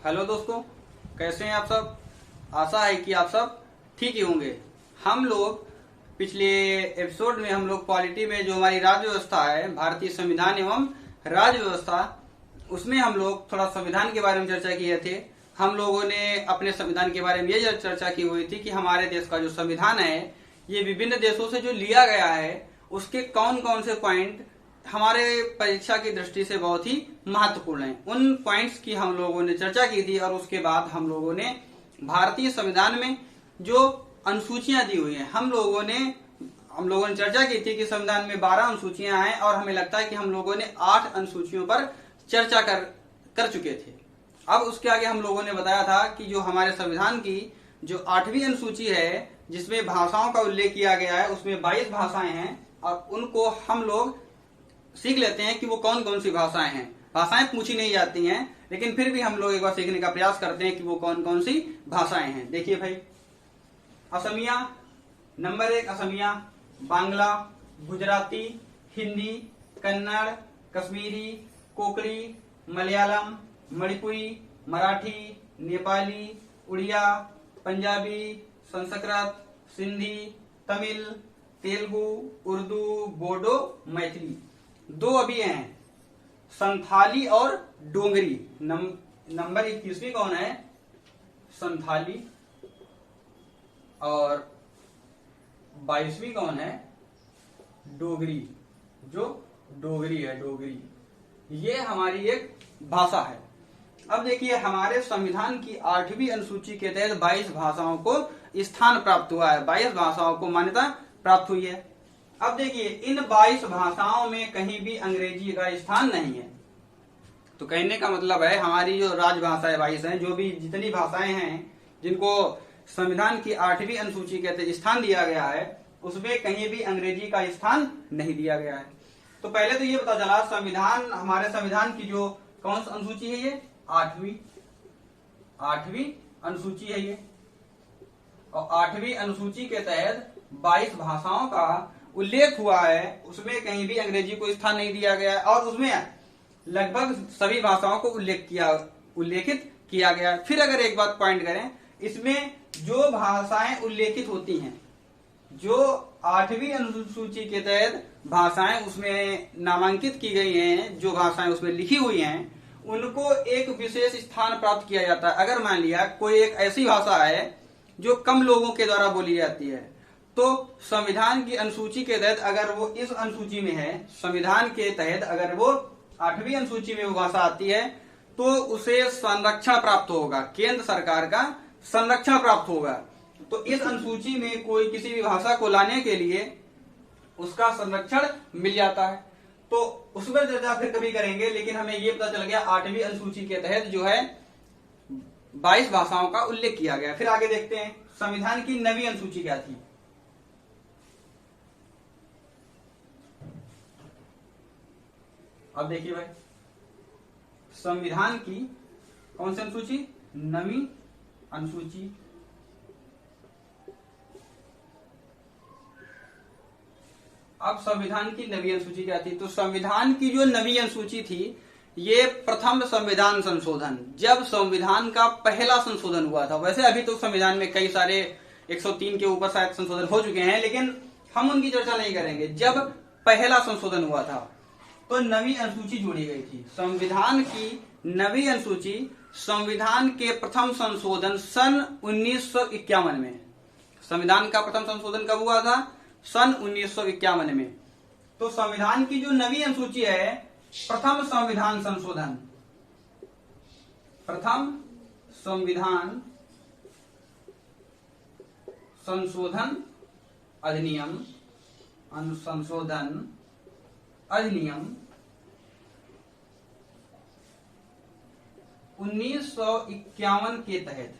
Hello दोस्तों, कैसे हैं आप सब। आशा है कि आप सब ठीक ही होंगे। हम लोग पिछले एपिसोड में हम लोग पॉलिटी में जो हमारी राज्य व्यवस्था है, भारतीय संविधान एवं राज्य व्यवस्था, उसमें हम लोग थोड़ा संविधान के बारे में चर्चा किए थे। हम लोगों ने अपने संविधान के बारे में ये चर्चा की हुई थी कि हमारे देश का जो संविधान है ये विभिन्न देशों से जो लिया गया है उसके कौन कौन से पॉइंट हमारे परीक्षा की दृष्टि से बहुत ही महत्वपूर्ण है। उन पॉइंट्स की हम लोगों ने चर्चा की थी और उसके बाद हम लोगों ने भारतीय संविधान में जो अनुसूचियां दी हुई हैं हम लोगों ने चर्चा की थी कि संविधान में 12 अनुसूचियां हैं और हमें लगता है कि हम लोगों ने 8 अनुसूचियों पर चर्चा कर चुके थे। अब उसके आगे हम लोगों ने बताया था कि जो हमारे संविधान की जो 8वीं अनुसूची है जिसमें भाषाओं का उल्लेख किया गया है उसमें 22 भाषाएं हैं और उनको हम लोग सीख लेते हैं कि वो कौन कौन सी भाषाएं हैं। भाषाएं पूछी नहीं जाती हैं लेकिन फिर भी हम लोग एक बार सीखने का प्रयास करते हैं कि वो कौन कौन सी भाषाएं हैं। देखिए भाई, असमिया नंबर 1, असमिया, बांग्ला, गुजराती, हिंदी, कन्नड़, कश्मीरी, कोकड़ी, मलयालम, मणिपुरी, मराठी, नेपाली, उड़िया, पंजाबी, संस्कृत, सिंधी, तमिल, तेलुगु, उर्दू, बोडो, मैथिली। 2 अभी हैं, संथाली और डोगरी। नंबर 21वीं कौन है? संथाली। और 22वीं कौन है? डोगरी। जो डोगरी है, डोगरी ये हमारी एक भाषा है। अब देखिए, हमारे संविधान की 8वीं अनुसूची के तहत 22 भाषाओं को स्थान प्राप्त हुआ है, 22 भाषाओं को मान्यता प्राप्त हुई है। अब देखिए, इन 22 भाषाओं में कहीं भी अंग्रेजी का स्थान नहीं है। तो कहने का मतलब है हमारी जो राजभाषाएं 22 हैं, जो भी जितनी भाषाएं हैं जिनको संविधान की 8वीं अनुसूची के तहत स्थान दिया गया है उसमें कहीं भी अंग्रेजी का स्थान नहीं दिया गया है। तो पहले तो ये पता चला संविधान, हमारे संविधान की जो कौन सी अनुसूची है ये 8वीं अनुसूची है ये। और 8वीं अनुसूची के तहत 22 भाषाओं का उल्लेख हुआ है, उसमें कहीं भी अंग्रेजी को स्थान नहीं दिया गया है और उसमें लगभग सभी भाषाओं को उल्लेखित किया गया है। फिर अगर एक बात पॉइंट करें, इसमें जो भाषाएं उल्लेखित होती हैं, जो 8वीं अनुसूची के तहत भाषाएं उसमें नामांकित की गई हैं, जो भाषाएं उसमें लिखी हुई हैं, उनको एक विशेष स्थान प्राप्त किया जाता है। अगर मान लिया कोई एक ऐसी भाषा है जो कम लोगों के द्वारा बोली जाती है, तो संविधान की अनुसूची के तहत अगर वो इस अनुसूची में है, संविधान के तहत अगर वो 8वीं अनुसूची में वो भाषा आती है तो उसे संरक्षण प्राप्त होगा, केंद्र सरकार का संरक्षण प्राप्त होगा। तो इस अनुसूची में कोई किसी भी भाषा को लाने के लिए उसका संरक्षण मिल जाता है। तो उसमें चर्चा फिर कभी करेंगे, लेकिन हमें ये पता चल गया 8वीं अनुसूची के तहत जो है 22 भाषाओं का उल्लेख किया गया। फिर आगे देखते हैं संविधान की 9वीं अनुसूची क्या थी। अब देखिए भाई, संविधान की कौन सी अनुसूची? 9वीं अनुसूची। अब संविधान की 9वीं अनुसूची क्या थी? तो संविधान की जो 9वीं अनुसूची थी ये प्रथम संविधान संशोधन, जब संविधान का पहला संशोधन हुआ था। वैसे अभी तो संविधान में कई सारे 103 के ऊपर शायद संशोधन हो चुके हैं, लेकिन हम उनकी चर्चा नहीं करेंगे। जब पहला संशोधन हुआ था तो 9वीं अनुसूची जोड़ी गई थी। संविधान की 9वीं अनुसूची संविधान के प्रथम संशोधन सन 1951 में। संविधान का प्रथम संशोधन कब हुआ था? सन 1951 में। तो संविधान की जो 9वीं अनुसूची है, प्रथम संविधान संशोधन, प्रथम संविधान संशोधन अधिनियम, संशोधन अधिनियम 1951 के तहत,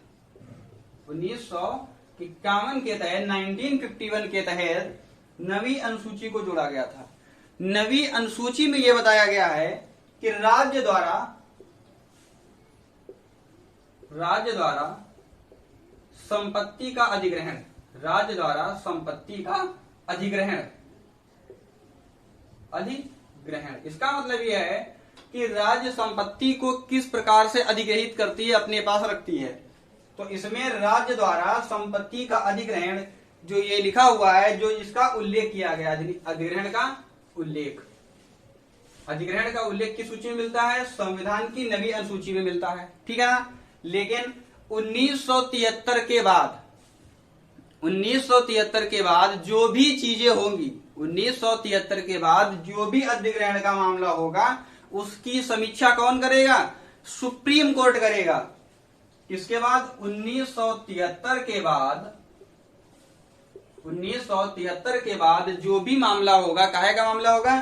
1951 के तहत, 1951 के तहत 9वीं अनुसूची को जोड़ा गया था। 9वीं अनुसूची में यह बताया गया है कि राज्य द्वारा संपत्ति का अधिग्रहण, राज्य द्वारा संपत्ति का अधिग्रहण। इसका मतलब यह है कि राज्य संपत्ति को किस प्रकार से अधिग्रहित करती है, अपने पास रखती है। तो इसमें राज्य द्वारा संपत्ति का अधिग्रहण जो ये लिखा हुआ है, जो इसका उल्लेख किया गया, अधिग्रहण का उल्लेख, अधिग्रहण का उल्लेख किस सूची में मिलता है? संविधान की नवी अनुसूची में मिलता है, ठीक है ना। लेकिन 1973 के बाद, 1973 के बाद जो भी चीजें होंगी, 1973 के बाद जो भी अधिग्रहण का मामला होगा उसकी समीक्षा कौन करेगा? सुप्रीम कोर्ट करेगा। इसके बाद 1973 के बाद, 1973 के बाद जो भी मामला होगा, काहे का मामला होगा?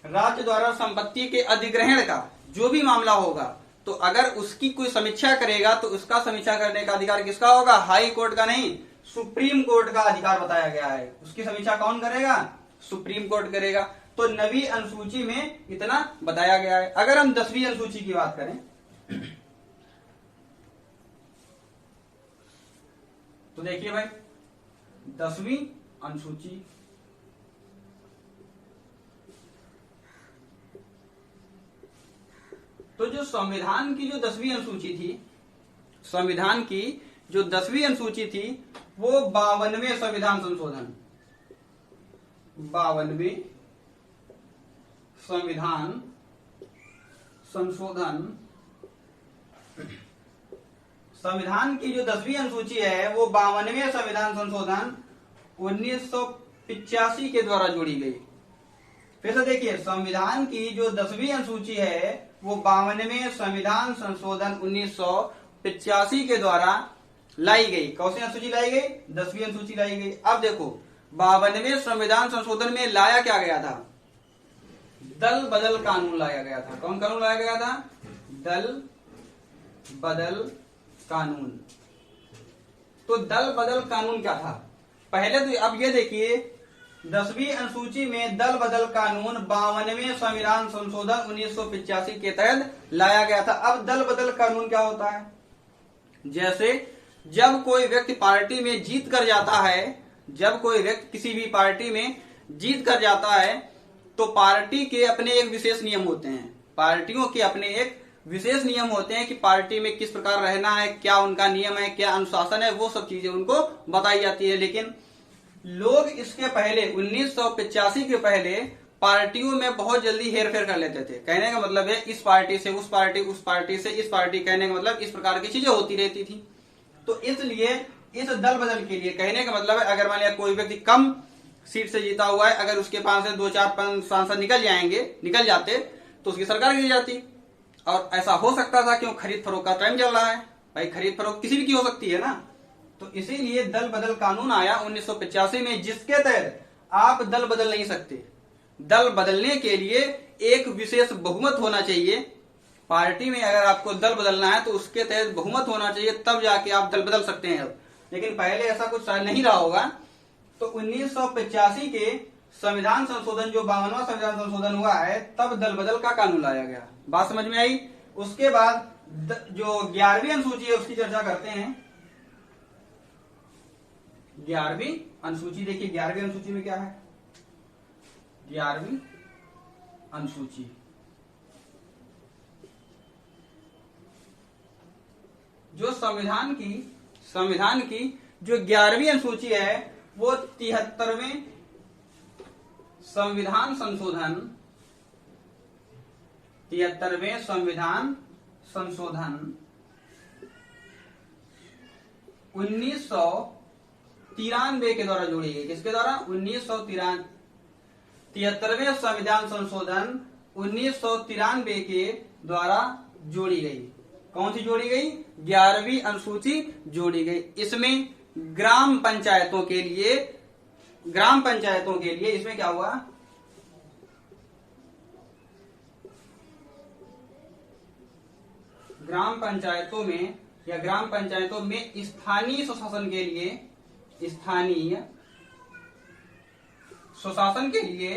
राज्य द्वारा संपत्ति के अधिग्रहण का जो भी मामला होगा, तो अगर उसकी कोई समीक्षा करेगा तो उसका समीक्षा करने का अधिकार किसका होगा? हाई कोर्ट का नहीं, सुप्रीम कोर्ट का अधिकार बताया गया है। उसकी समीक्षा कौन करेगा? सुप्रीम कोर्ट करेगा। तो नवी अनुसूची में इतना बताया गया है। अगर हम 10वीं अनुसूची की बात करें तो देखिए भाई, 10वीं अनुसूची, तो जो संविधान की जो 10वीं अनुसूची थी, संविधान की जो 10वीं अनुसूची थी वो 52वें संविधान संशोधन, 52वें संविधान संशोधन, संविधान की जो 10वीं अनुसूची है वो 52वें संविधान संशोधन 1985 के द्वारा जोड़ी गई। फिर से देखिए, संविधान की जो 10वीं अनुसूची है वो 52वें संविधान संशोधन 1985 के द्वारा लाई गई। कौन सी अनुसूची लाई गई? 10वीं अनुसूची लाई गई। अब देखो, 52वें संविधान संशोधन में लाया क्या गया था? दल बदल कानून लाया गया था। कौन कानून लाया गया था? दल बदल कानून। तो दल बदल कानून क्या था? पहले तो अब ये देखिए, 10वीं अनुसूची में दल बदल कानून 52वें संविधान संशोधन 1985 के तहत लाया गया था। अब दल बदल कानून क्या होता है? जैसे जब कोई व्यक्ति पार्टी में जीत कर जाता है, जब कोई व्यक्ति किसी भी पार्टी में जीत कर जाता है तो पार्टी के अपने एक विशेष नियम होते हैं, पार्टियों के अपने एक विशेष नियम होते हैं कि पार्टी में किस प्रकार रहना है, क्या उनका नियम है, क्या अनुशासन है, वो सब चीजें उनको बताई जाती है। लेकिन लोग इसके पहले 1985 के पहले पार्टियों में बहुत जल्दी हेरफेर कर लेते थे। कहने का मतलब है इस पार्टी से उस पार्टी, उस पार्टी से इस पार्टी, कहने का मतलब इस प्रकार की चीजें होती रहती थी। तो इसलिए इस दल बदल के लिए, कहने का मतलब है अगर मान लिया कोई व्यक्ति कम सीट से जीता हुआ है, अगर उसके पास से 2-4 सांसद निकल जाते तो उसकी सरकार गिर जाती। और ऐसा हो सकता था, क्यों? खरीद फरोख्त का टाइम चल रहा है भाई, खरीद फरोख्त किसी भी की हो सकती है ना। तो इसीलिए दल बदल कानून आया 1985 में, जिसके तहत आप दल बदल नहीं सकते। दल बदलने के लिए एक विशेष बहुमत होना चाहिए। पार्टी में अगर आपको दल बदलना है तो उसके तहत बहुमत होना चाहिए, तब जाके आप दल बदल सकते हैं। अब लेकिन पहले ऐसा कुछ शायद नहीं रहा होगा। तो 1985 के संविधान संशोधन, जो 52वां संविधान संशोधन हुआ है, तब दल बदल का कानून लाया गया। बात समझ में आई? उसके बाद जो 11वीं अनुसूची है उसकी चर्चा करते हैं। 11वीं अनुसूची देखिए, 11वीं अनुसूची में क्या है? 11वीं अनुसूची, जो संविधान की जो 11वीं अनुसूची है वो 73वें संविधान संशोधन, 73वें संविधान संशोधन 1993 के द्वारा जोड़ी गई। किसके द्वारा? 73वें संविधान संशोधन 1993 के द्वारा जोड़ी गई। कौन सी जोड़ी गई? 11वीं अनुसूची जोड़ी गई। इसमें ग्राम पंचायतों के लिए इसमें क्या हुआ? ग्राम पंचायतों में स्थानीय सुशासन के लिए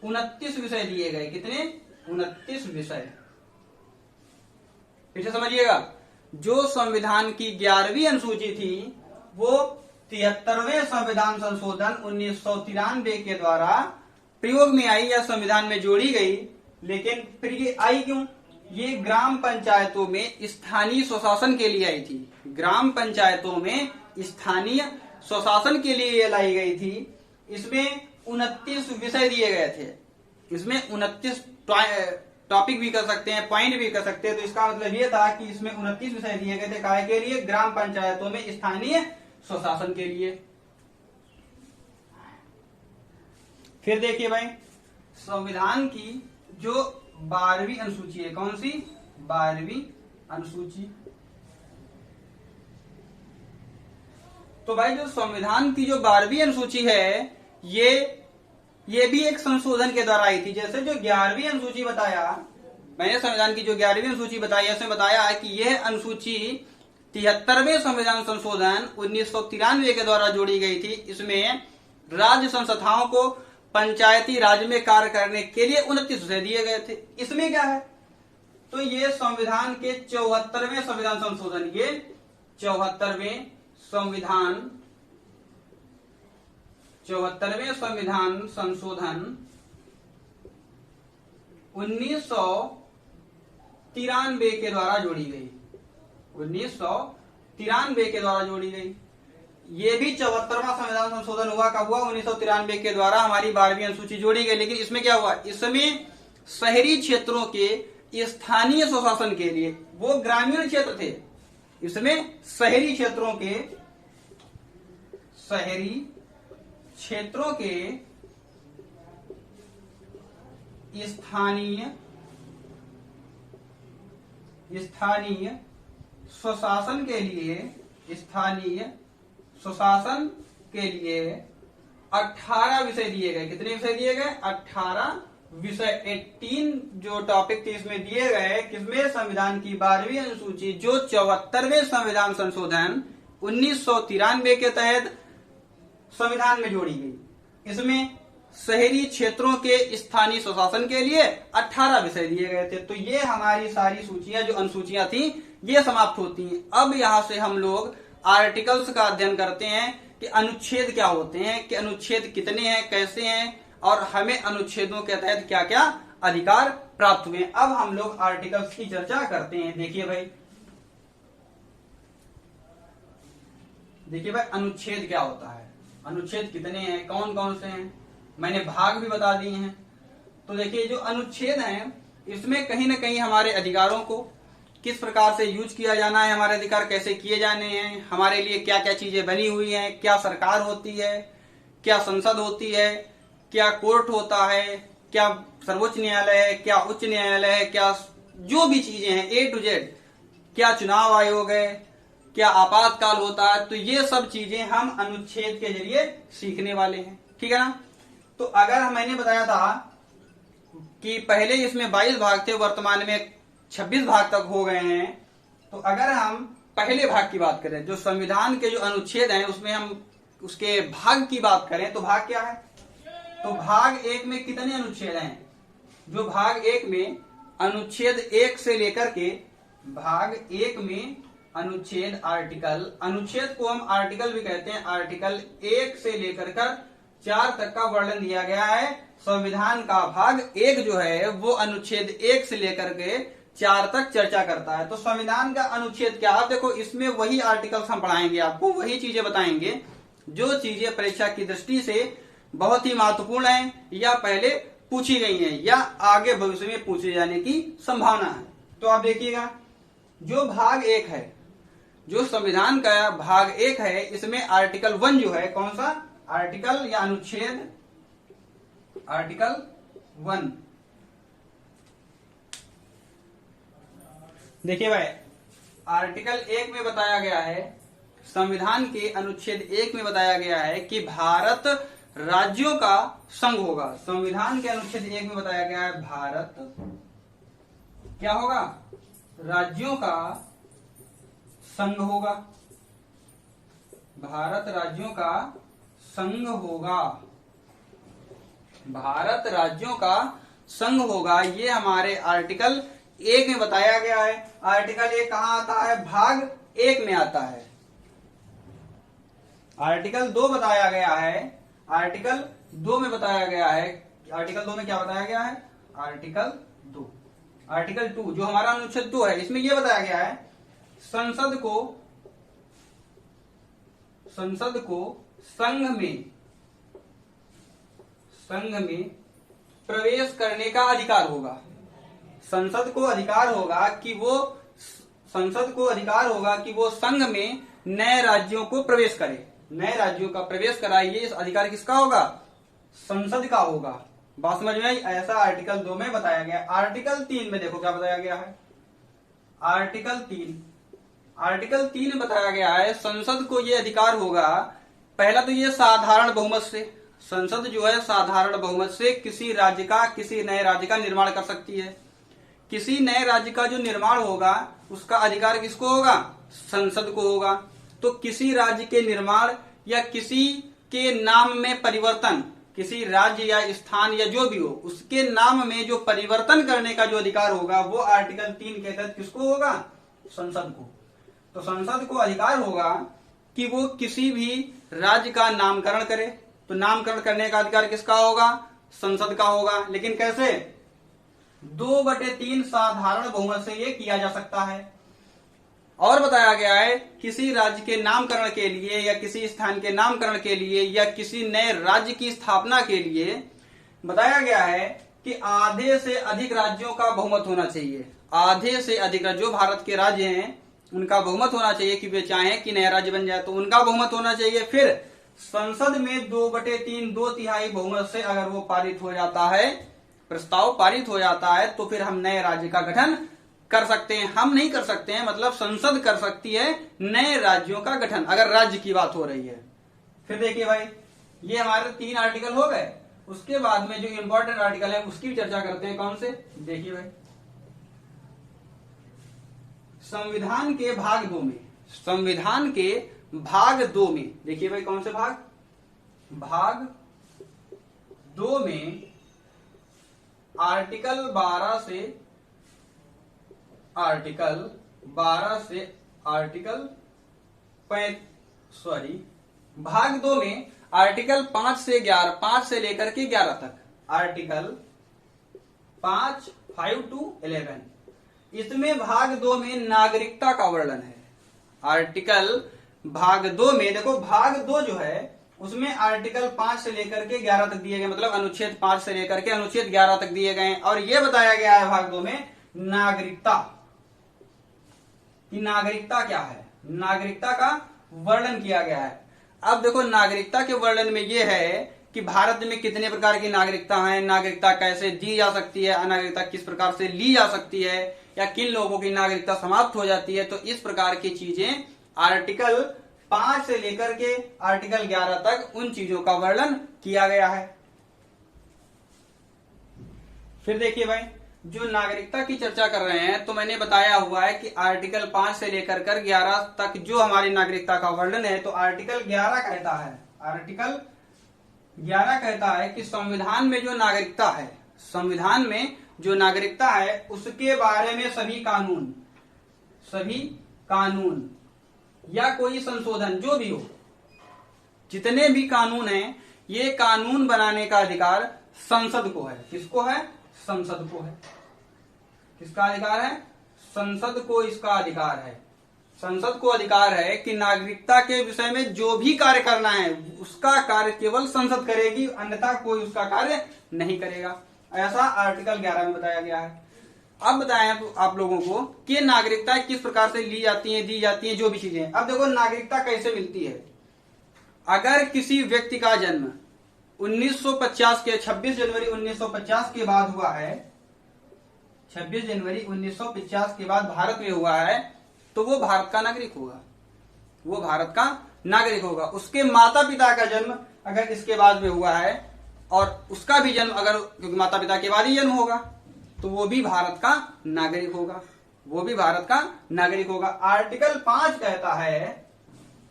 29 विषय दिए गए। कितने? 29 विषय। फिर से समझिएगा, जो संविधान की 11वीं अनुसूची थी वो 73वें संविधान संशोधन 1993 के द्वारा प्रयोग में आई या संविधान में जोड़ी गई, लेकिन फिर ये आई क्यों? ये ग्राम पंचायतों में स्थानीय स्वशासन के लिए आई थी। ग्राम पंचायतों में स्थानीय स्वशासन के लिए ये लाई गई थी। इसमें 29 विषय दिए गए थे। इसमें 29 टॉपिक भी कर सकते हैं, पॉइंट भी कर सकते हैं। तो इसका मतलब ये था कि इसमें 29 विषय दिए गए थे। काय के लिए? ग्राम पंचायतों में स्थानीय स्वशासन के लिए। फिर देखिए भाई, संविधान की जो 12वीं अनुसूची है, कौन सी? 12वीं अनुसूची। तो भाई जो संविधान की जो 12वीं अनुसूची है, ये भी एक संशोधन के द्वारा आई थी। जैसे जो 11वीं अनुसूची बताया, मैंने संविधान की जो 11वीं अनुसूची बताई, इसमें बताया है कि यह अनुसूची 73वें संविधान संशोधन 1993 के द्वारा जोड़ी गई थी। इसमें राज्य संस्थाओं को पंचायती राज में कार्य करने के लिए 29 विषय दिए गए थे। इसमें क्या है? तो ये संविधान के 74वें संविधान संशोधन, ये 74वें संविधान 74वें संविधान संशोधन 1993 के द्वारा जोड़ी गई। 1993 के द्वारा जोड़ी गई। ये भी 74वां संविधान संशोधन हुआ। कब हुआ? 1993 के द्वारा हमारी 12वीं अनुसूची जोड़ी गई। लेकिन इसमें क्या हुआ? इसमें शहरी क्षेत्रों के स्थानीय स्वशासन के लिए, वो ग्रामीण क्षेत्र थे, इसमें शहरी क्षेत्रों के स्थानीय स्वशासन के लिए 18 विषय दिए गए। कितने विषय दिए गए? 18 विषय, 18 जो टॉपिक थे इसमें दिए गए। किसमें? संविधान की 12वीं अनुसूची जो 74वें संविधान संशोधन 1993 के तहत संविधान में जोड़ी गई। इसमें शहरी क्षेत्रों के स्थानीय स्वशासन के लिए 18 विषय दिए गए थे। तो ये हमारी सारी सूचियां, जो अनुसूचियां थी, ये समाप्त होती हैं। अब यहां से हम लोग आर्टिकल्स का अध्ययन करते हैं कि अनुच्छेद क्या होते हैं, कि अनुच्छेद कितने हैं, कैसे हैं, और हमें अनुच्छेदों के तहत क्या क्या अधिकार प्राप्त हुए। अब हम लोग आर्टिकल्स की चर्चा करते हैं। देखिए भाई अनुच्छेद क्या होता है, अनुच्छेद कितने हैं, कौन कौन से हैं, मैंने भाग भी बता दिए हैं। तो देखिए जो अनुच्छेद हैं, इसमें कहीं ना कहीं हमारे अधिकारों को किस प्रकार से यूज किया जाना है, हमारे अधिकार कैसे किए जाने हैं, हमारे लिए क्या क्या चीजें बनी हुई हैं, क्या सरकार होती है, क्या संसद होती है, क्या कोर्ट होता है, क्या सर्वोच्च न्यायालय है, क्या उच्च न्यायालय है, क्या जो भी चीजें हैं A to Z, क्या चुनाव आयोग है, क्या आपातकाल होता है। तो ये सब चीजें हम अनुच्छेद के जरिए सीखने वाले हैं। ठीक है ना? तो अगर मैंने बताया था कि पहले इसमें 22 भाग थे, वर्तमान में 26 भाग तक हो गए हैं। तो अगर हम पहले भाग की बात करें, जो संविधान के जो अनुच्छेद हैं, उसमें हम उसके भाग की बात करें, तो भाग क्या है? तो भाग 1 में कितने अनुच्छेद हैं? जो भाग 1 में अनुच्छेद 1 से लेकर के भाग 1 में अनुच्छेद, आर्टिकल, अनुच्छेद को हम आर्टिकल भी कहते हैं। आर्टिकल 1 से लेकर 4 तक का वर्णन दिया गया है। संविधान का भाग 1 जो है वो अनुच्छेद 1 से लेकर के 4 तक चर्चा करता है। तो संविधान का अनुच्छेद क्या? आप देखो, इसमें वही आर्टिकल्स हम पढ़ाएंगे, आपको वही चीजें बताएंगे जो चीजें परीक्षा की दृष्टि से बहुत ही महत्वपूर्ण है, या पहले पूछी गई हैं, या आगे भविष्य में पूछे जाने की संभावना है। तो आप देखिएगा, जो भाग 1 है, जो संविधान का भाग 1 है, इसमें आर्टिकल 1 जो है, कौन सा आर्टिकल या अनुच्छेद? आर्टिकल 1। देखिए भाई, आर्टिकल 1 में बताया गया है, संविधान के अनुच्छेद 1 में बताया गया है कि भारत राज्यों का संघ होगा। संविधान के अनुच्छेद 1 में बताया गया है भारत क्या होगा? राज्यों का संघ होगा। भारत राज्यों का संघ होगा। भारत राज्यों का संघ होगा। ये हमारे आर्टिकल 1 में बताया गया है। आर्टिकल 1 कहां आता है? भाग 1 में आता है। आर्टिकल 2 बताया गया है। आर्टिकल 2 में बताया गया है आर्टिकल 2 में क्या बताया गया है? आर्टिकल 2, आर्टिकल 2 जो हमारा अनुच्छेद 2 है, इसमें यह बताया गया है संसद को संघ में प्रवेश करने का अधिकार होगा। संसद को अधिकार होगा कि वो संघ में नए राज्यों को प्रवेश करे, नए राज्यों का प्रवेश कराए। ये इस अधिकार किसका होगा? संसद का होगा। बात समझ में आई? ऐसा आर्टिकल 2 में बताया गया। आर्टिकल 3 में देखो क्या बताया गया है। आर्टिकल 3 में बताया गया है संसद को ये अधिकार होगा, पहला तो ये साधारण बहुमत से, संसद जो है साधारण बहुमत से किसी नए राज्य का निर्माण कर सकती है। किसी नए राज्य का जो निर्माण होगा उसका अधिकार किसको होगा? संसद को होगा। तो किसी राज्य के निर्माण या किसी के नाम में परिवर्तन, किसी राज्य या स्थान या जो भी हो उसके नाम में जो परिवर्तन करने का जो अधिकार होगा वो आर्टिकल 3 के तहत किसको होगा? संसद को। तो संसद को अधिकार होगा कि वो किसी भी राज्य का नामकरण करे। तो नामकरण करने का अधिकार किसका होगा? संसद का होगा। लेकिन कैसे? 2/3 साधारण बहुमत से ये किया जा सकता है। और बताया गया है किसी राज्य के नामकरण के लिए या किसी स्थान के नामकरण के लिए या किसी नए राज्य की स्थापना के लिए बताया गया है कि आधे से अधिक राज्यों का बहुमत होना चाहिए। आधे से अधिक जो भारत के राज्य हैं उनका बहुमत होना चाहिए कि वे चाहें कि नया राज्य बन जाए तो उनका बहुमत होना चाहिए। फिर संसद में 2/3 2/3 बहुमत से अगर वो पारित हो जाता है, प्रस्ताव पारित हो जाता है, तो फिर हम नए राज्य का गठन कर सकते हैं। हम नहीं कर सकते हैं, मतलब संसद कर सकती है नए राज्यों का गठन अगर राज्य की बात हो रही है। फिर देखिए भाई, ये हमारे 3 आर्टिकल हो गए। उसके बाद में जो इंपॉर्टेंट आर्टिकल है उसकी भी चर्चा करते हैं। कौन से? देखिए भाई, संविधान के भाग 2 में, संविधान के भाग 2 में देखिए भाई, कौन से भाग? भाग 2 में आर्टिकल 12 से आर्टिकल भाग 2 में आर्टिकल 5 से 11, 5 से लेकर के 11 तक, आर्टिकल 5 to 11, इसमें भाग 2 में नागरिकता का वर्णन है। आर्टिकल भाग 2 में देखो, भाग 2 जो है उसमें आर्टिकल 5 से लेकर के 11 तक दिए गए, मतलब अनुच्छेद 5 से लेकर के अनुच्छेद 11 तक दिए गए। और यह बताया गया है भाग 2 में नागरिकता, कि नागरिकता क्या है, नागरिकता का वर्णन किया गया है। अब देखो, नागरिकता के वर्णन में यह है कि भारत में कितने प्रकार की नागरिकता है, नागरिकता कैसे दी जा सकती है, अनागरिकता किस प्रकार से ली जा सकती है, या किन लोगों की नागरिकता समाप्त हो जाती है। तो इस प्रकार की चीजें आर्टिकल 5 से लेकर के आर्टिकल 11 तक उन चीजों का वर्णन किया गया है। फिर देखिए भाई, जो नागरिकता की चर्चा कर रहे हैं तो मैंने बताया हुआ है कि आर्टिकल 5 से लेकर कर 11 तक जो हमारी नागरिकता का वर्णन है, तो आर्टिकल 11 कहता है, आर्टिकल 11 कहता है कि संविधान में जो नागरिकता है, संविधान में जो नागरिकता है उसके बारे में सभी कानून या कोई संशोधन जो भी हो, जितने भी कानून हैं, ये कानून बनाने का अधिकार संसद को है। किसको है? संसद को है। किसका अधिकार है? संसद को इसका अधिकार है। संसद को अधिकार है कि नागरिकता के विषय में जो भी कार्य करना है उसका कार्य केवल संसद करेगी, अन्यथा कोई उसका कार्य नहीं करेगा। ऐसा आर्टिकल 11 में बताया गया है। अब बताया आप लोगों को कि नागरिकता किस प्रकार से ली जाती है, दी जाती है, जो भी चीजें। अब देखो, नागरिकता कैसे मिलती है। अगर किसी व्यक्ति का जन्म 1950 के 26 जनवरी 1950 के बाद हुआ है, 26 जनवरी 1950 के बाद भारत में हुआ है, तो वो भारत का नागरिक होगा, वो भारत का नागरिक होगा। उसके माता पिता का जन्म अगर इसके बाद में हुआ है और उसका भी जन्म अगर, क्योंकि माता पिता के बाद ही जन्म होगा, तो वो भी भारत का नागरिक होगा, वो भी भारत का नागरिक होगा। आर्टिकल 5 कहता है,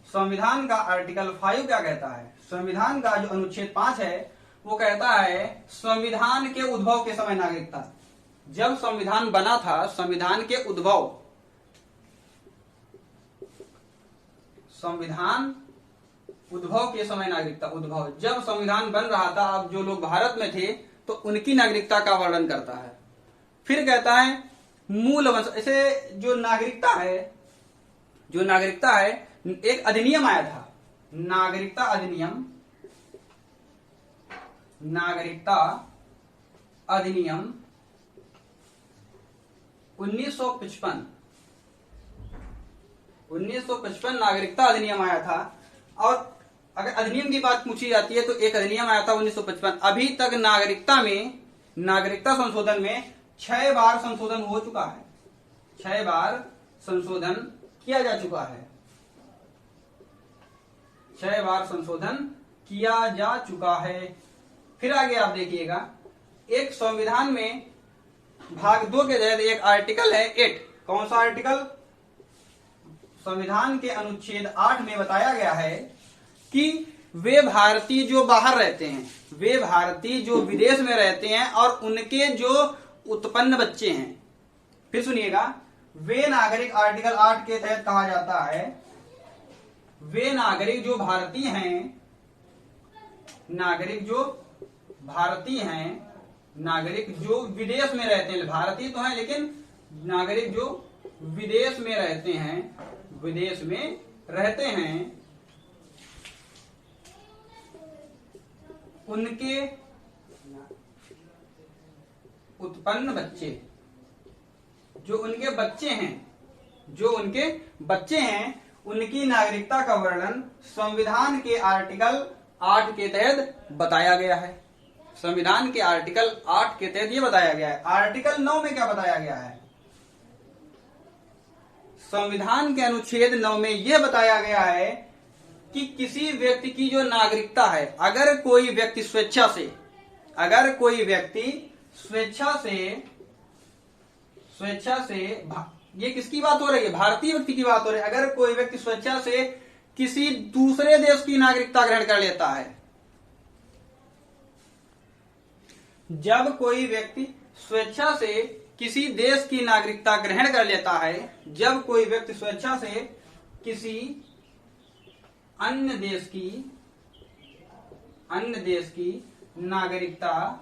संविधान का आर्टिकल 5 क्या कहता है? संविधान का जो अनुच्छेद 5 है वो कहता है संविधान के उद्भव के समय नागरिकता। जब संविधान बना था, संविधान के उद्भव, संविधान उद्भव के समय नागरिकता, उद्भव जब संविधान बन रहा था, अब जो लोग भारत में थे तो उनकी नागरिकता का वर्णन करता है। फिर कहता है मूल वंश, ऐसे जो नागरिकता है एक अधिनियम आया था, नागरिकता अधिनियम 1955 नागरिकता अधिनियम आया था। और अगर अधिनियम की बात पूछी जाती है तो एक अधिनियम आया था 1955। अभी तक नागरिकता संशोधन में 6 बार संशोधन हो चुका है, 6 बार संशोधन किया जा चुका है, 6 बार संशोधन किया जा चुका है। फिर आगे आप देखिएगा, एक संविधान में भाग 2 के तहत एक आर्टिकल है 8। कौन सा आर्टिकल? संविधान के अनुच्छेद 8 में बताया गया है कि वे भारतीय जो बाहर रहते हैं, वे भारतीय जो विदेश में रहते हैं और उनके जो उत्पन्न बच्चे हैं, फिर सुनिएगा, वे नागरिक आर्टिकल 8 के तहत कहा जाता है, वे नागरिक जो भारतीय हैं, नागरिक जो भारतीय हैं, नागरिक जो विदेश में रहते हैं, भारतीय तो हैं लेकिन नागरिक जो विदेश में रहते हैं, विदेश में रहते हैं, उनके उत्पन्न बच्चे, जो उनके बच्चे हैं, उनकी नागरिकता का वर्णन संविधान के आर्टिकल 8 के तहत बताया गया है। संविधान के आर्टिकल 8 के तहत ये बताया गया है। आर्टिकल 9 में क्या बताया गया है? संविधान के अनुच्छेद 9 में यह बताया गया है कि किसी व्यक्ति की जो नागरिकता है, अगर कोई व्यक्ति स्वेच्छा से ये किसकी बात हो रही है? भारतीय व्यक्ति की बात हो रही है। अगर कोई व्यक्ति स्वेच्छा से किसी दूसरे देश की नागरिकता ग्रहण कर लेता है, जब कोई व्यक्ति स्वेच्छा से किसी देश की नागरिकता ग्रहण कर लेता है, जब कोई व्यक्ति स्वेच्छा से किसी अन्य देश की नागरिकता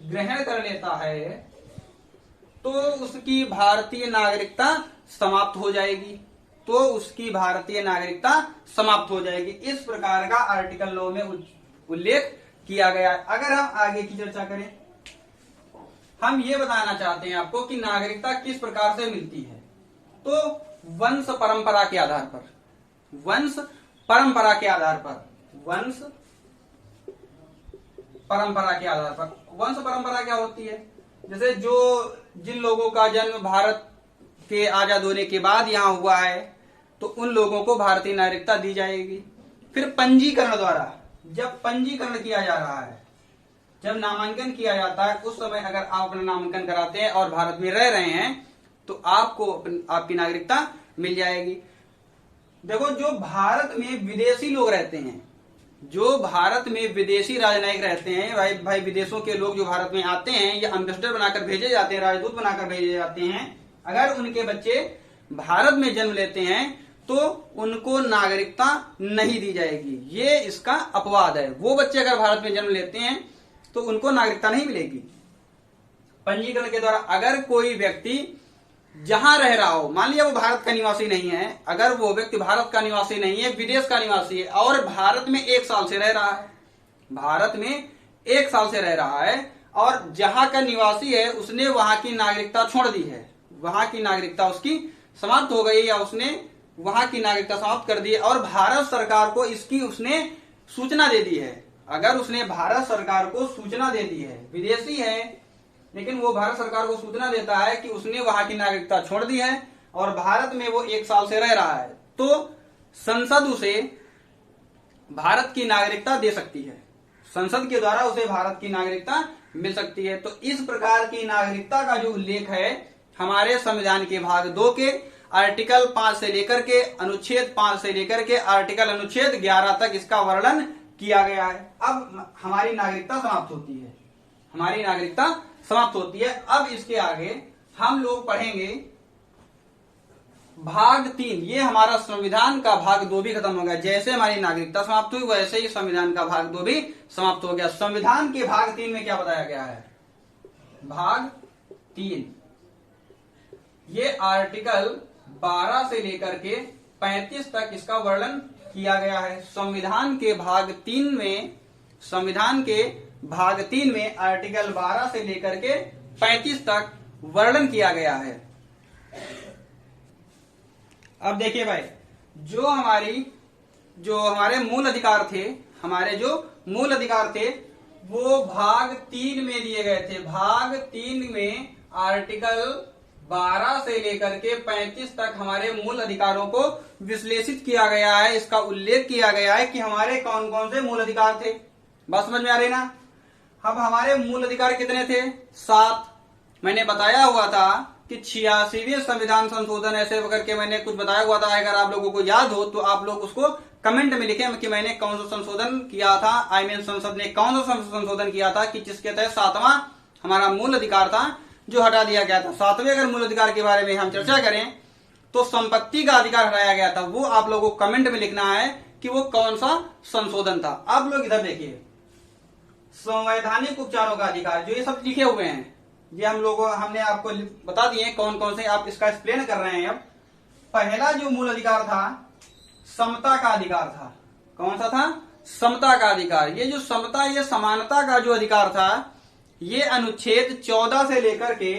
ग्रहण कर लेता है, तो उसकी भारतीय नागरिकता समाप्त हो जाएगी। इस प्रकार का आर्टिकल 9 में उल्लेख किया गया है। अगर हम आगे की चर्चा करें, हम ये बताना चाहते हैं आपको कि नागरिकता किस प्रकार से मिलती है। तो वंश परंपरा के आधार पर, वंश परंपरा के आधार पर वंश परंपरा क्या होती है? जैसे जिन लोगों का जन्म भारत के आजाद होने के बाद यहां हुआ है, तो उन लोगों को भारतीय नागरिकता दी जाएगी। फिर पंजीकरण द्वारा, जब पंजीकरण किया जा रहा है, जब नामांकन किया जाता है, उस समय अगर आप अपना नामांकन कराते हैं और भारत में रह रहे हैं, तो आपको आपकी नागरिकता मिल जाएगी। देखो, जो भारत में विदेशी लोग रहते हैं, जो भारत में विदेशी राजनयिक रहते हैं, भाई विदेशों के लोग जो भारत में आते हैं, या एम्बेसडर बनाकर भेजे जाते हैं, राजदूत बनाकर भेजे जाते हैं, अगर उनके बच्चे भारत में जन्म लेते हैं तो उनको नागरिकता नहीं दी जाएगी। ये इसका अपवाद है। वो बच्चे अगर भारत में जन्म लेते हैं तो उनको नागरिकता नहीं मिलेगी। पंजीकरण के द्वारा अगर कोई व्यक्ति जहां रह रहा हो, मान लिया वो भारत का निवासी नहीं है, अगर वो व्यक्ति भारत का निवासी नहीं है, विदेश का निवासी है और भारत में 1 साल से रह रहा है, भारत में 1 साल से रह रहा है और जहां का निवासी है उसने वहां की नागरिकता छोड़ दी है, वहां की नागरिकता उसकी समाप्त हो गई, या उसने वहां की नागरिकता समाप्त कर दी और भारत सरकार को इसकी उसने सूचना दे दी है। अगर उसने भारत सरकार को सूचना दे दी है, विदेशी है लेकिन वो भारत सरकार को सूचना देता है कि उसने वहां की नागरिकता छोड़ दी है और भारत में वो 1 साल से रह रहा है, तो संसद उसे भारत की नागरिकता दे सकती है। संसद के द्वारा उसे भारत की नागरिकता मिल सकती है। तो इस प्रकार की नागरिकता का जो उल्लेख है हमारे संविधान के भाग 2 के आर्टिकल 5 से लेकर के अनुच्छेद 5 से लेकर के आर्टिकल अनुच्छेद 11 तक इसका वर्णन किया गया है। अब हमारी नागरिकता समाप्त होती है, हमारी नागरिकता समाप्त होती है। अब इसके आगे हम लोग पढ़ेंगे भाग 3, ये हमारा संविधान का भाग 2 भी खत्म हो गया। जैसे हमारी नागरिकता समाप्त हुई वैसे ही संविधान का भाग 2 भी समाप्त हो गया। संविधान के भाग 3 में क्या बताया गया है? भाग 3 ये आर्टिकल 12 से लेकर के 35 तक इसका वर्णन किया गया है। संविधान के भाग 3 में, संविधान के भाग 3 में आर्टिकल 12 से लेकर के 35 तक वर्णन किया गया है। अब देखिए भाई, जो हमारे मूल अधिकार थे, हमारे जो मूल अधिकार थे वो भाग 3 में दिए गए थे। भाग 3 में आर्टिकल 12 से लेकर के 35 तक हमारे मूल अधिकारों को विश्लेषित किया गया है। इसका उल्लेख किया गया है कि हमारे कौन कौन से मूल अधिकार थे। बात समझ में आ रही ना? अब हमारे मूल अधिकार कितने थे? 7। मैंने बताया हुआ था कि 86वें संविधान संशोधन ऐसे करके मैंने कुछ बताया हुआ था। अगर आप लोगों को याद हो तो आप लोग उसको कमेंट में लिखें कि मैंने कौन सा संशोधन किया था, संसद ने कौन सा संशोधन किया था कि जिसके तहत 7वां हमारा मूल अधिकार था जो हटा दिया गया था। 7वें अगर मूल अधिकार के बारे में हम चर्चा करें तो संपत्ति का अधिकार हटाया गया था। वो आप लोगों को कमेंट में लिखना है कि वो कौन सा संशोधन था। आप लोग इधर देखिए, संवैधानिक उपचारों का अधिकार, जो ये सब लिखे हुए हैं ये हमने आपको बता दिए कौन कौन से, आप इसका एक्सप्लेन कर रहे हैं। अब पहला जो मूल अधिकार था समता का अधिकार था। कौन सा था? समता का अधिकार। ये जो समता, ये समानता का जो अधिकार था, ये अनुच्छेद 14 से लेकर के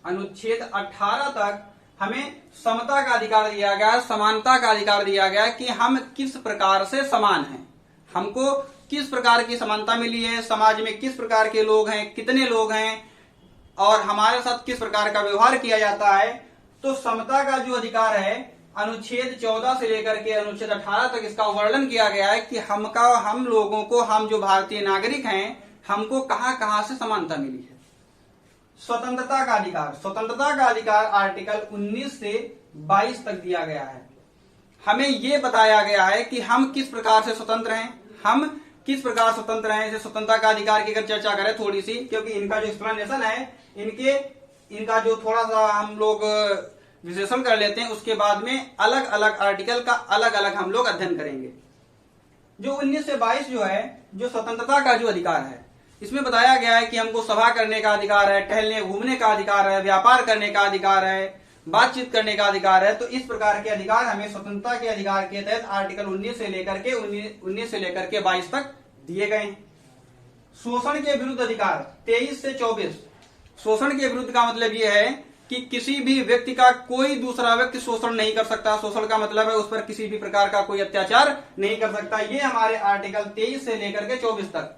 अनुच्छेद 18 तक हमें समता का अधिकार दिया गया, समानता का अधिकार दिया गया कि हम किस प्रकार से समान हैं, हमको किस प्रकार की समानता मिली है, समाज में किस प्रकार के लोग हैं, कितने लोग हैं और हमारे साथ किस प्रकार का व्यवहार किया जाता है। तो समता का जो अधिकार है अनुच्छेद 14 से लेकर के अनुच्छेद 18 तक इसका वर्णन किया गया है कि हम लोगों को, हम जो भारतीय नागरिक हैं, हमको कहां कहां से समानता मिली है। स्वतंत्रता का अधिकार, स्वतंत्रता का अधिकार आर्टिकल 19 से 22 तक दिया गया है। हमें यह बताया गया है कि हम किस प्रकार से स्वतंत्र हैं, हम किस प्रकार स्वतंत्र हैं। जैसे स्वतंत्रता का अधिकार की अगर चर्चा करें थोड़ी सी, क्योंकि इनका जो एक्सप्लेनेशन है, इनका जो थोड़ा सा हम लोग विश्लेषण कर लेते हैं, उसके बाद में अलग अलग आर्टिकल का अलग अलग हम लोग अध्ययन करेंगे। जो 19 से 22 जो है, जो स्वतंत्रता का जो अधिकार है, इसमें बताया गया है कि हमको सभा करने का अधिकार है, टहलने घूमने का अधिकार है, व्यापार करने का अधिकार है, बातचीत करने का अधिकार है। तो इस प्रकार के अधिकार हमें स्वतंत्रता के अधिकार के तहत आर्टिकल 19 से लेकर के 22 तक दिए गए हैं। शोषण के विरुद्ध अधिकार 23 से 24। शोषण के विरुद्ध का मतलब यह है कि किसी भी व्यक्ति का कोई दूसरा व्यक्ति शोषण नहीं कर सकता। शोषण का मतलब है उस पर किसी भी प्रकार का कोई अत्याचार नहीं कर सकता। ये हमारे आर्टिकल 23 से लेकर के 24 तक,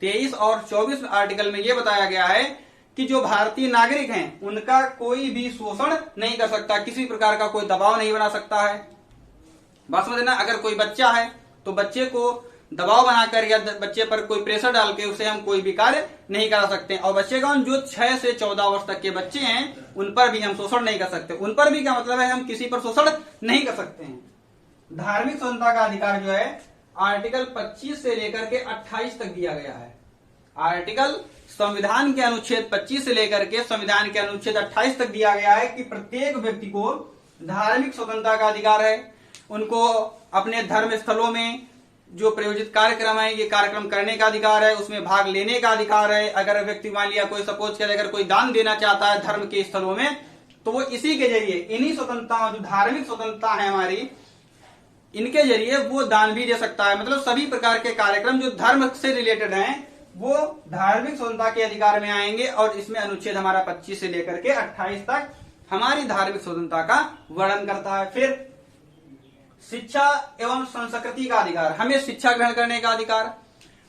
23 और 24 आर्टिकल में यह बताया गया है कि जो भारतीय नागरिक हैं उनका कोई भी शोषण नहीं कर सकता, किसी प्रकार का कोई दबाव नहीं बना सकता है। बात समझना, अगर कोई बच्चा है तो बच्चे को दबाव बनाकर या बच्चे पर कोई प्रेशर डाल के उसे हम कोई भी कार्य नहीं करा सकते। और बच्चे कौन? जो 6 से 14 वर्ष तक के बच्चे हैं उन पर भी हम शोषण नहीं कर सकते। उन पर भी क्या मतलब है, हम किसी पर शोषण नहीं कर सकते हैं। धार्मिक स्वतंत्रता का अधिकार जो है आर्टिकल 25 से लेकर के 28 तक दिया गया है। आर्टिकल संविधान के अनुच्छेद 25 से लेकर के संविधान के अनुच्छेद 28 तक दिया गया है कि प्रत्येक व्यक्ति को धार्मिक स्वतंत्रता का अधिकार है। उनको अपने धर्म स्थलों में जो प्रयोजित कार्यक्रम है, ये कार्यक्रम करने का अधिकार है, उसमें भाग लेने का अधिकार है। अगर व्यक्ति मान लिया कोई सपोज करे अगर कोई दान देना चाहता है धर्म के स्थलों में, तो वो इसी के जरिए, इन्हीं स्वतंत्रताओं, जो धार्मिक स्वतंत्रता है हमारी, इनके जरिए वो दान भी दे सकता है। मतलब सभी प्रकार के कार्यक्रम जो धर्म से रिलेटेड हैं वो धार्मिक स्वतंत्रता के अधिकार में आएंगे। और इसमें अनुच्छेद हमारा 25 से लेकर के 28 तक हमारी धार्मिक स्वतंत्रता का वर्णन करता है। फिर शिक्षा एवं संस्कृति का अधिकार, हमें शिक्षा ग्रहण करने का अधिकार।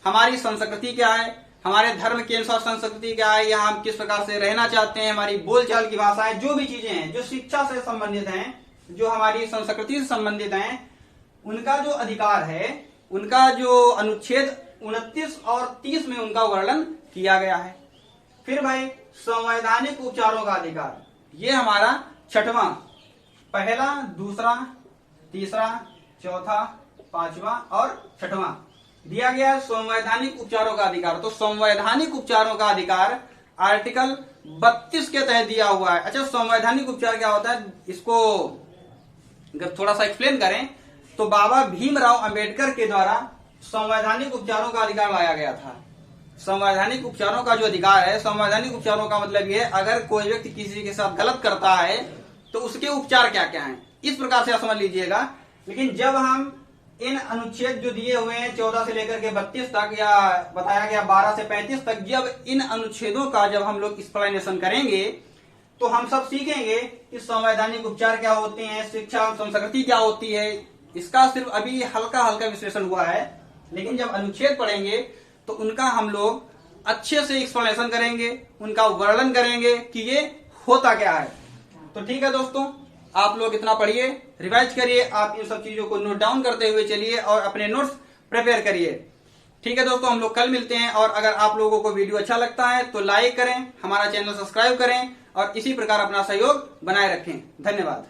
हमारी संस्कृति क्या है, हमारे धर्म के अनुसार संस्कृति क्या है, यहाँ हम किस प्रकार से रहना चाहते हैं, हमारी बोलचाल की भाषाएं, जो भी चीजें हैं जो शिक्षा से संबंधित हैं, जो हमारी संस्कृति से संबंधित हैं, उनका जो अधिकार है, उनका जो अनुच्छेद 29 और 30 में उनका वर्णन किया गया है। फिर भाई संवैधानिक उपचारों का अधिकार, ये हमारा 6वां, पहला, दूसरा, तीसरा, चौथा, 5वां और 6वां दिया गया है संवैधानिक उपचारों का अधिकार। तो संवैधानिक उपचारों का अधिकार आर्टिकल 32 के तहत दिया हुआ है। अच्छा, संवैधानिक उपचार क्या होता है, इसको अगर थोड़ा सा एक्सप्लेन करें तो बाबा भीमराव अंबेडकर के द्वारा संवैधानिक उपचारों का अधिकार लाया गया था। संवैधानिक उपचारों का जो अधिकार है, संवैधानिक उपचारों का मतलब ये है अगर कोई व्यक्ति किसी के साथ गलत करता है तो उसके उपचार क्या क्या हैं, इस प्रकार से आप समझ लीजिएगा। लेकिन जब हम इन अनुच्छेद जो दिए हुए हैं 14 से लेकर के 32 तक, या बताया गया 12 से 35 तक, जब इन अनुच्छेदों का जब हम लोग एक्सप्लेनेशन करेंगे तो हम सब सीखेंगे कि संवैधानिक उपचार क्या होते हैं, शिक्षा एवं संस्कृति क्या होती है। इसका सिर्फ अभी हल्का हल्का विश्लेषण हुआ है, लेकिन जब अनुच्छेद पढ़ेंगे तो उनका हम लोग अच्छे से एक्सप्लेनेशन करेंगे, उनका वर्णन करेंगे कि ये होता क्या है। तो ठीक है दोस्तों, आप लोग इतना पढ़िए, रिवाइज करिए, आप इन सब चीजों को नोट डाउन करते हुए चलिए और अपने नोट्स प्रिपेयर करिए। ठीक है दोस्तों, हम लोग कल मिलते हैं। और अगर आप लोगों को वीडियो अच्छा लगता है तो लाइक करें, हमारा चैनल सब्सक्राइब करें और इसी प्रकार अपना सहयोग बनाए रखें। धन्यवाद।